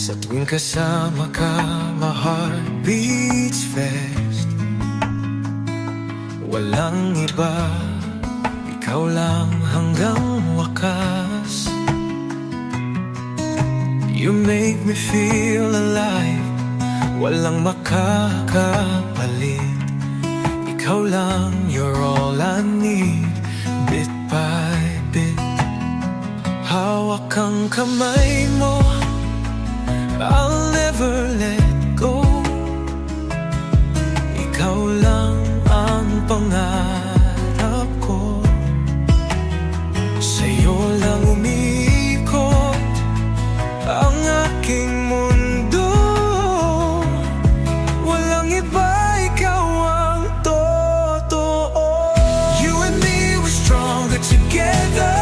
Sa tuwing kasama ka, my heart beats fast. Walang iba, ikaw lang hanggang wakas. You make me feel alive, walang makakapalit. Ikaw lang, you're all I need. Bit by bit, hawak ang kamay mo, I'll never let go. Ikaw lang ang pangarap ko, sa'yo lang umiikot ang aking mundo. Walang iba, ikaw ang totoo. You and me, we're stronger together.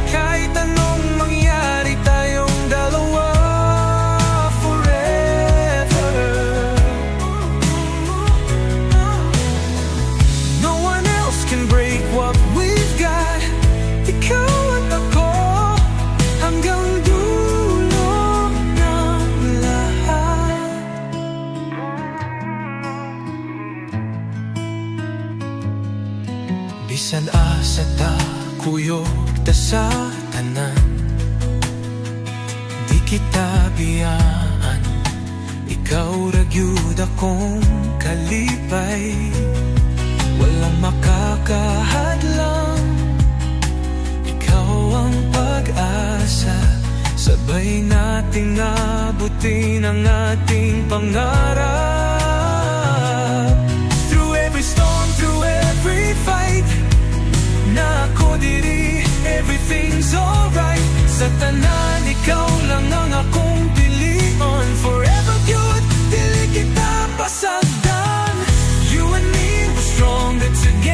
Kahit anong mangyari, tayong dalawa forever. No one else can break what we've got. Ikaw at ako hanggang dulo ng lahat. Bisan asa ta kuyog ta sa tanan, di kita biyaan. Ikaw ragyud akong kalipay, walang makakahadlang. Ikaw ang pag-asa, sabay nating abutin ang ating pangarap.